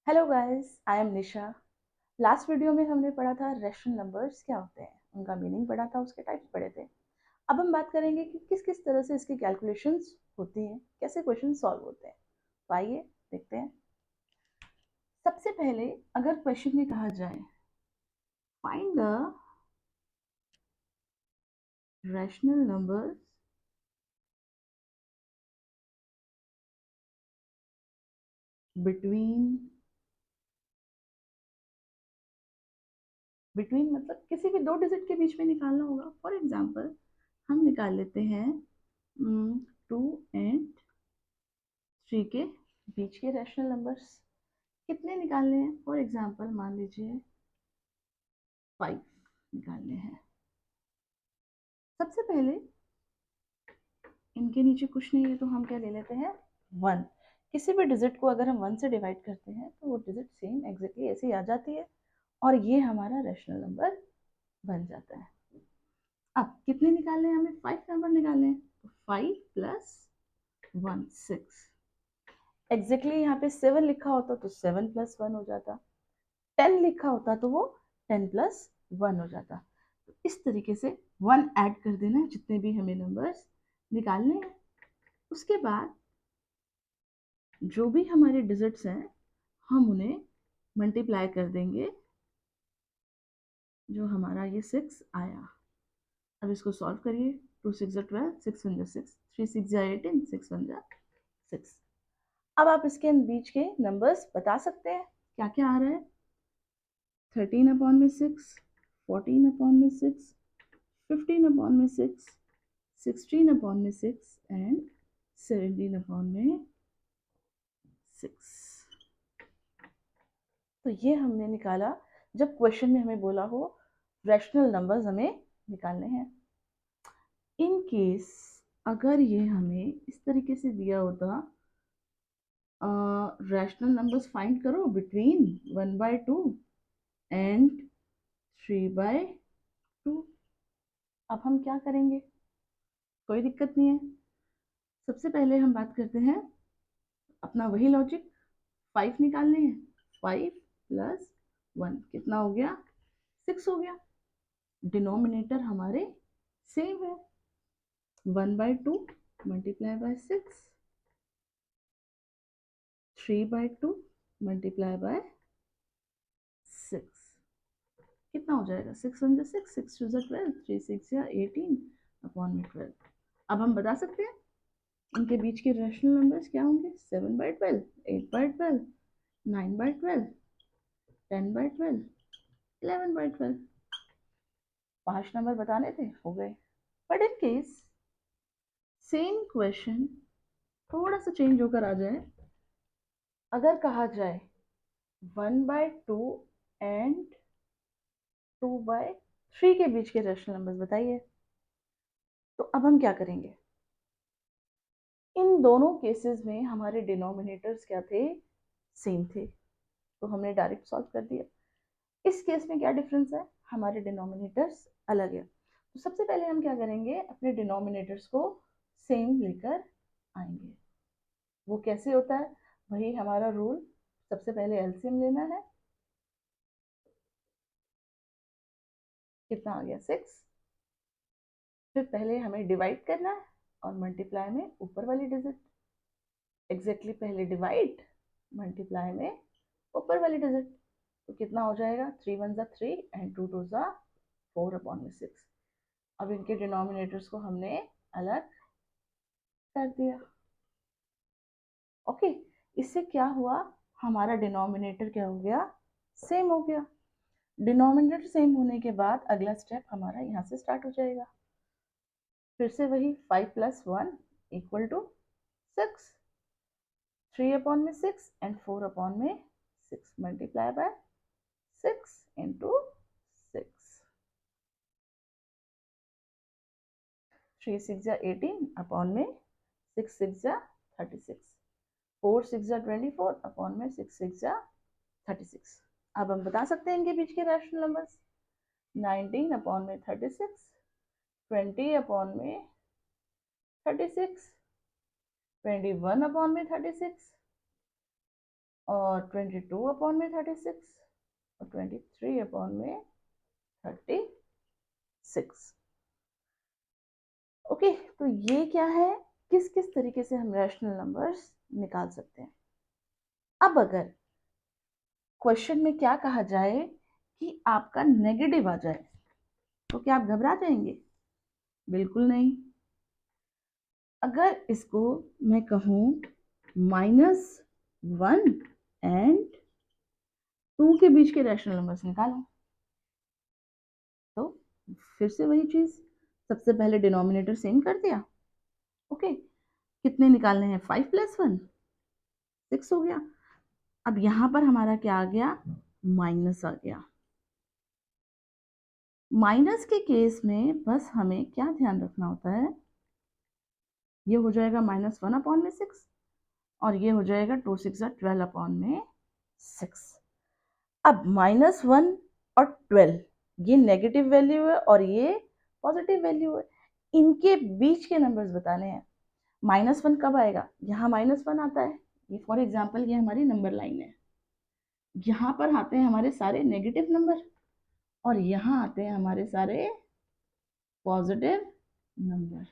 Hello guys, I am Nisha. Last video में हमने पढ़ा था रैशनल नंबर्स क्या होते हैं, उनका मीनिंग पढ़ा था, उसके टाइप्स पढ़े थे। अब हम बात करेंगे कि किस किस तरह से इसकी कैलकुलेशंस होती हैं, कैसे क्वेश्चन सॉल्व होते हैं। तो आइए देखते हैं। सबसे पहले अगर क्वेश्चन में कहा जाए find the rational numbers between between मतलब किसी भी दो डिजिट के बीच में निकालना होगा। फॉर एग्जाम्पल हम निकाल लेते हैं 2 एंड 3 के बीच के रैशनल नंबर्स कितने निकालने हैं। फॉर एग्जाम्पल मान लीजिए 5 निकालने हैं। सबसे पहले इनके नीचे कुछ नहीं है तो हम क्या ले लेते हैं 1। किसी भी डिजिट को अगर हम 1 से डिवाइड करते हैं तो वो डिजिट सेम एग्जैक्टली ऐसे ही आ जाती है और ये हमारा रैशनल नंबर बन जाता है। अब कितने निकालने हैं, हमें 5 नंबर निकालने हैं तो 5 प्लस 1 6। एग्जैक्टली यहाँ पे 7 लिखा होता तो 7 प्लस 1 हो जाता, 10 लिखा होता तो वो 10 प्लस 1 हो जाता। तो इस तरीके से 1 ऐड कर देना है जितने भी हमें नंबर्स निकालने हैं। उसके बाद जो भी हमारे डिजिट्स हैं हम उन्हें मल्टीप्लाई कर देंगे। जो हमारा ये 6 आया, अब इसको सॉल्व करिए। 2 6 12, 6 1 6, 3 6 18, 6 1 6। अब आप इसके बीच के नंबर्स बता सकते हैं क्या क्या आ रहा है। 13 अपॉन में 6, 14 अपॉन में 6, 15 अपॉन में 6, 16 अपॉन में 6 एंड 17 अपॉन में 6। तो ये हमने निकाला जब क्वेश्चन में हमें बोला हो रैशनल नंबर्स हमें निकालने हैं। इन केस अगर ये हमें इस तरीके से दिया होता रैशनल नंबर्स फाइंड करो बिटवीन 1/2 एंड 3/2। अब हम क्या करेंगे, कोई दिक्कत नहीं है। सबसे पहले हम बात करते हैं अपना वही लॉजिक, 5 निकालने हैं। 5 प्लस 1 कितना हो गया, 6 हो गया। डिनोमिनेटर हमारे सेम है, 1/2 मल्टीप्लाई बाय 6, 3/2 मल्टीप्लाई बाय 6। कितना हो जाएगा, 6 1 6, 6 2 12, 3 6 18 अपॉन में 12। अब हम बता सकते हैं इनके बीच के रैशनल नंबर्स क्या होंगे। 7/12, 8/12, 9/12, 10/12, 11/12। 5 नंबर बताने थे, हो गए। But in case same question थोड़ा सा चेंज होकर आ जाए, अगर कहा जाए 1/2 एंड 2/3 के बीच के रैशनल नंबर्स बताइए, तो अब हम क्या करेंगे। इन दोनों केसेस में हमारे डिनोमिनेटर्स क्या थे, सेम थे, तो हमने डायरेक्ट सॉल्व कर दिया। इस केस में क्या डिफरेंस है, हमारे डिनोमिनेटर्स अलग है। तो सबसे पहले हम क्या करेंगे, अपने डिनोमिनेटर्स को सेम लेकर आएंगे। वो कैसे होता है, वही हमारा रूल। सबसे पहले एलसीएम लेना है, कितना आ गया 6। फिर पहले हमें डिवाइड करना है और मल्टीप्लाई में ऊपर वाली डिजिट। एग्जैक्टली पहले डिवाइड, मल्टीप्लाई में ऊपर वाली डिजिट। तो कितना हो जाएगा, 3 1 3 एंड 2 2 4 अपॉन में 6। अब इनके डिनोमिनेटर्स को हमने अलग कर दिया। ओके, इससे क्या हुआ, हमारा डिनोमिनेटर क्या हो गया, सेम हो गया। डिनोमिनेटर सेम होने के बाद अगला स्टेप हमारा यहाँ से स्टार्ट हो जाएगा। फिर से वही 5 प्लस 1 इक्वल टू 6, 3 अपॉन में 6 एंड 4 अपॉन में 6 मल्टीप्लाई बाय 6 इंटू 6। 3 6 18 अपॉन में 6 6 36, 4 6 24 अपॉन में 6 6 36। अब हम बता सकते हैं इनके बीच के रैशनल नंबर्स। 19 अपॉन में 36, 20 अपॉन में 36, 21 अपॉन में 36 और 22 अपॉन में 36 और 23 अपॉन में 36। ओके, तो ये क्या है, किस किस तरीके से हम रैशनल नंबर्स निकाल सकते हैं। अब अगर क्वेश्चन में क्या कहा जाए कि आपका नेगेटिव आ जाए तो क्या आप घबरा जाएंगे? बिल्कुल नहीं। अगर इसको मैं कहूं -1 एंड 2 के बीच के रैशनल नंबर्स निकालो, तो फिर से वही चीज, सबसे पहले डिनोमिनेटर सेम कर दिया। ओके, कितने निकालने हैं? 5 + 1 6 हो गया। अब यहां पर हमारा क्या आ गया? माइनस आ गया। माइनस के केस में बस हमें क्या ध्यान रखना होता है, ये हो जाएगा -1 अपॉन में 6 और ये हो जाएगा 2 6 12 अपॉन में 6। अब -1 और 12 ये नेगेटिव वैल्यू है और ये पॉजिटिव वैल्यू है, इनके बीच के नंबर्स बताने हैं। -1 कब आएगा? यहाँ -1 आता है, ये फॉर एग्जाम्पल ये हमारी नंबर लाइन है, यहाँ पर आते हैं हमारे सारे नेगेटिव नंबर और यहाँ आते हैं हमारे सारे पॉजिटिव नंबर।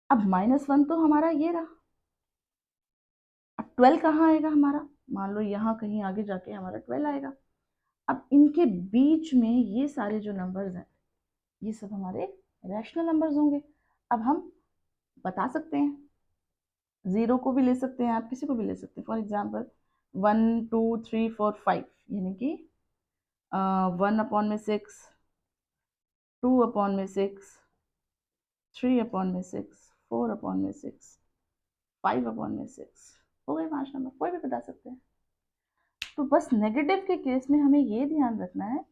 अब -1 तो हमारा ये रहा, अब 12 कहाँ आएगा हमारा? मान लो यहाँ कहीं आगे जाके हमारा 12 आएगा। अब इनके बीच में ये सारे जो नंबर्स हैं ये सब हमारे रैशनल नंबर्स होंगे। अब हम बता सकते हैं, 0 को भी ले सकते हैं, आप किसी को भी ले सकते हैं। फॉर एग्जाम्पल 1 2 3 4 5 यानी कि 1 अपॉन में 6, 2 अपॉन में 6, 3 अपॉन में 6, 4 अपॉन में 6, 5 अपॉन में 6, हो गए 5 नंबर, कोई भी बता सकते हैं। तो बस नेगेटिव के केस में हमें ये ध्यान रखना है,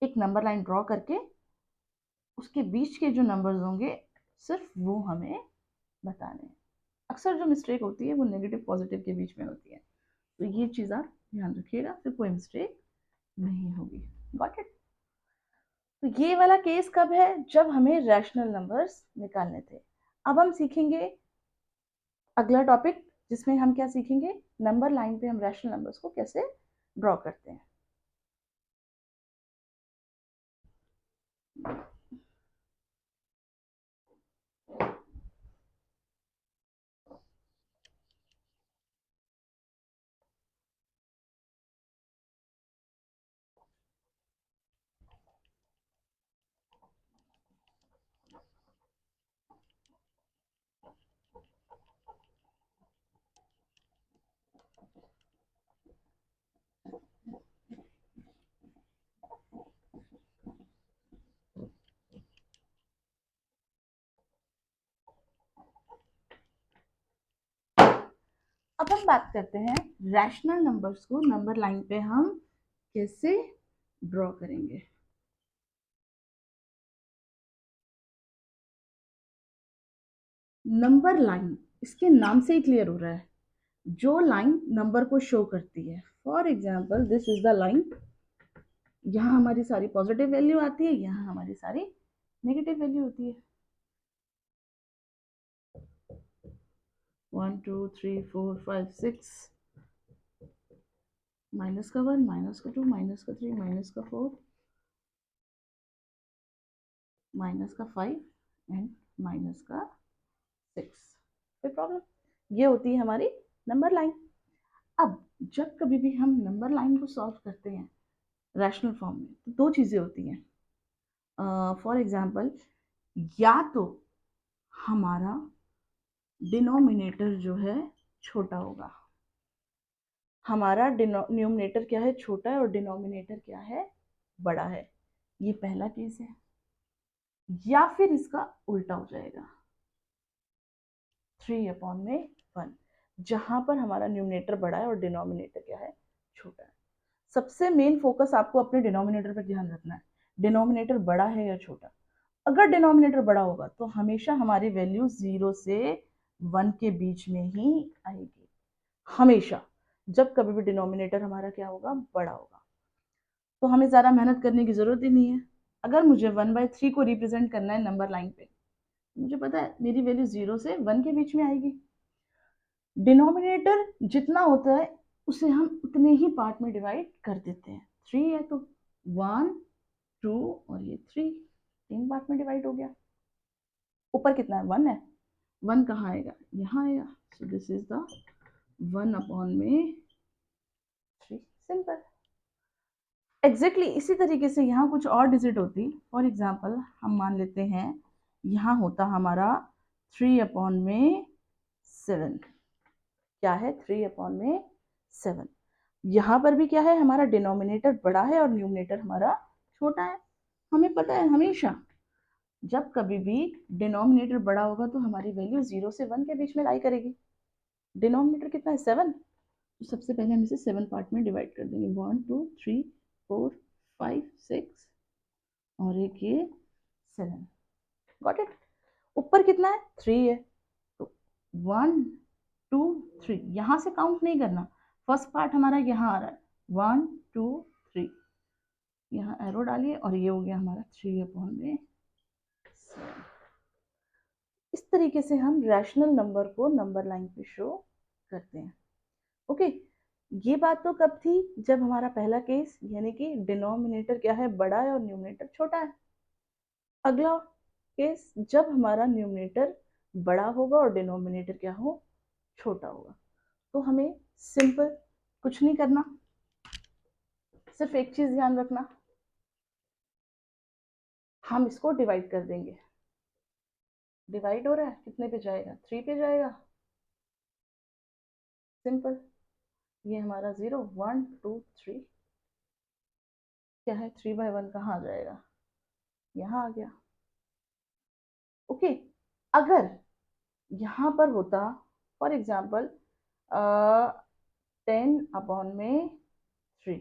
एक नंबर लाइन ड्रॉ करके उसके बीच के जो नंबर्स होंगे सिर्फ वो हमें बताने हैं। अक्सर जो मिस्टेक होती है वो नेगेटिव पॉजिटिव के बीच में होती है, तो ये चीज़ आप ध्यान रखिएगा, फिर कोई मिस्टेक नहीं होगी। Got it? तो ये वाला केस कब है? जब हमें रैशनल नंबर्स निकालने थे। अब हम सीखेंगे अगला टॉपिक जिसमें हम क्या सीखेंगे, नंबर लाइन पे हम रैशनल नंबर्स को कैसे ड्रॉ करते हैं। अब हम बात करते हैं रैशनल नंबर्स को नंबर लाइन पे हम कैसे ड्रॉ करेंगे। नंबर लाइन, इसके नाम से ही क्लियर हो रहा है, जो लाइन नंबर को शो करती है। For example this is the line, यहाँ हमारी सारी पॉजिटिव वैल्यू आती है, यहाँ हमारी सारी नेगेटिव वैल्यू होती है। 1 2 3 4 5 6, माइनस का 1, माइनस का 2, माइनस का 3, माइनस का 4, माइनस का 5 एंड माइनस का 6। कोई प्रॉब्लम? ये होती है हमारी नंबर लाइन। अब जब कभी भी हम नंबर लाइन को सॉल्व करते हैं रैशनल फॉर्म में तो दो चीज़ें होती हैं। फॉर एग्जाम्पल, या तो हमारा डिनोमिनेटर जो है छोटा होगा, हमारा न्यूमरेटर क्या है? छोटा है, और डिनोमिनेटर क्या है? बड़ा है। ये पहला केस है। या फिर इसका उल्टा हो जाएगा, 3 अपॉन में 1, जहां पर हमारा न्यूमरेटर बड़ा है और डिनोमिनेटर क्या है? छोटा है। सबसे मेन फोकस आपको अपने डिनोमिनेटर पर ध्यान रखना है, डिनोमिनेटर बड़ा है या छोटा। अगर डिनोमिनेटर बड़ा होगा तो हमेशा हमारी वैल्यू 0 से 1 के बीच में ही आएगी, हमेशा। जब कभी भी डिनोमिनेटर हमारा क्या होगा? बड़ा होगा, तो हमें ज़्यादा मेहनत करने की ज़रूरत ही नहीं है। अगर मुझे 1/3 को रिप्रेजेंट करना है नंबर लाइन पे, मुझे पता है मेरी वैल्यू 0 से 1 के बीच में आएगी। डिनोमिनेटर जितना होता है उसे हम उतने ही पार्ट में डिवाइड कर देते हैं। 3 है तो 1 2 और ये 3, 3 पार्ट में डिवाइड हो गया। ऊपर कितना है? 1 है। 1 कहाँ आएगा? यहाँ आएगा। So this is the 1 upon में 3। सिंपल। एग्जैक्टली इसी तरीके से यहाँ कुछ और डिजिट होती। फॉर एग्जाम्पल हम मान लेते हैं यहाँ होता हमारा 3 अपॉन में 7। क्या है? 3 अपॉन में 7। यहाँ पर भी क्या है? हमारा डिनोमिनेटर बड़ा है और न्यूमिनेटर हमारा छोटा है। हमें पता है हमेशा जब कभी भी डिनोमिनेटर बड़ा होगा तो हमारी वैल्यू 0 से 1 के बीच में लाई करेगी। डिनोमिनेटर कितना है? 7। तो सबसे पहले हम इसे 7 पार्ट में डिवाइड कर देंगे। 1 2 3 4 5 6 और एक ये 7। Got it? ऊपर कितना है? 3 है तो 1 2 3। यहाँ से काउंट नहीं करना, फर्स्ट पार्ट हमारा यहाँ आ रहा है 1 2 3। यहाँ एरो डालिए और ये हो गया हमारा 3 अपॉन में 7। इस तरीके से हम रैशनल नंबर को नंबर लाइन पे शो करते हैं। ओके, ये बात तो कब थी? जब हमारा पहला केस यानी कि डिनोमिनेटर क्या है? बड़ा है और न्यूमिनेटर छोटा है। अगला केस जब हमारा न्यूमिनेटर बड़ा होगा और डिनोमिनेटर क्या हो? छोटा होगा। तो हमें सिंपल कुछ नहीं करना, सिर्फ एक चीज ध्यान रखना, हम इसको डिवाइड कर देंगे। डिवाइड हो रहा है, कितने पे जाएगा? 3 पे जाएगा। सिंपल। ये हमारा 0 1 2 3 क्या है? 3/1 कहाँ आ जाएगा? यहाँ आ गया। ओके, अगर यहाँ पर होता फॉर एग्जाम्पल 10 अपॉन में 3,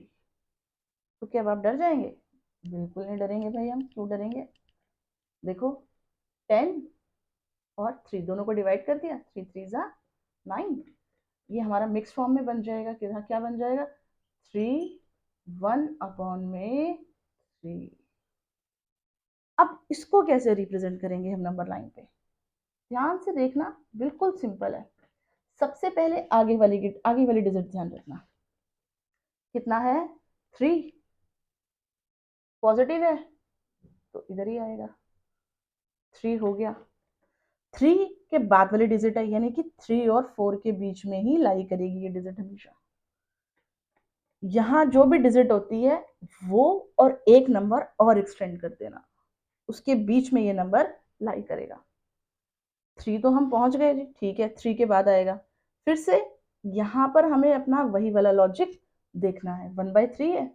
तो क्या अब आप डर जाएंगे? बिल्कुल नहीं डरेंगे भाई। हम क्यों डरेंगे? देखो 10 और 3 दोनों को डिवाइड कर दिया, 3 3 जा 9। ये हमारा मिक्स फॉर्म में बन जाएगा। क्या बन जाएगा? 3 1 अपॉन में 3। अब इसको कैसे रिप्रेजेंट करेंगे हम नंबर लाइन पे? ध्यान से देखना, बिल्कुल सिंपल है। सबसे पहले आगे वाली डिजिट ध्यान रखना। कितना है? 3 पॉजिटिव है तो इधर ही आएगा। 3 हो गया। 3 के बाद वाली डिजिट है यानी कि 3 और 4 के बीच में ही लाई करेगी ये डिजिट हमेशा। यहाँ जो भी डिजिट होती है वो और एक नंबर और एक्सटेंड कर देना, उसके बीच में ये नंबर लाई करेगा। 3 तो हम पहुंच गए जी, ठीक है। 3 के बाद आएगा फिर से। यहाँ पर हमें अपना वही वाला लॉजिक देखना है। 1/3 है,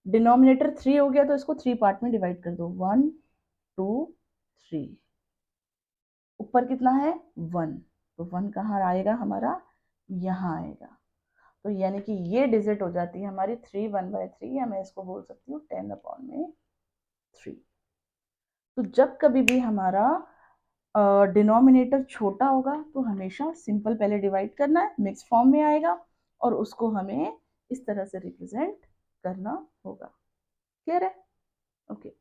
डिनोमिनेटर 3 हो गया तो इसको 3 पार्ट में डिवाइड कर दो। 1 2 3। ऊपर कितना है? 1, तो 1 कहाँ आएगा हमारा? यहाँ आएगा। तो यानी कि ये डिजिट हो जाती है हमारी 3 1/3, या मैं इसको बोल सकती हूँ 10 अपॉन में 3। तो जब कभी भी हमारा डिनोमिनेटर छोटा होगा तो हमेशा सिंपल पहले डिवाइड करना है, मिक्स फॉर्म में आएगा और उसको हमें इस तरह से रिप्रेजेंट करना होगा। क्लियर है? ओके।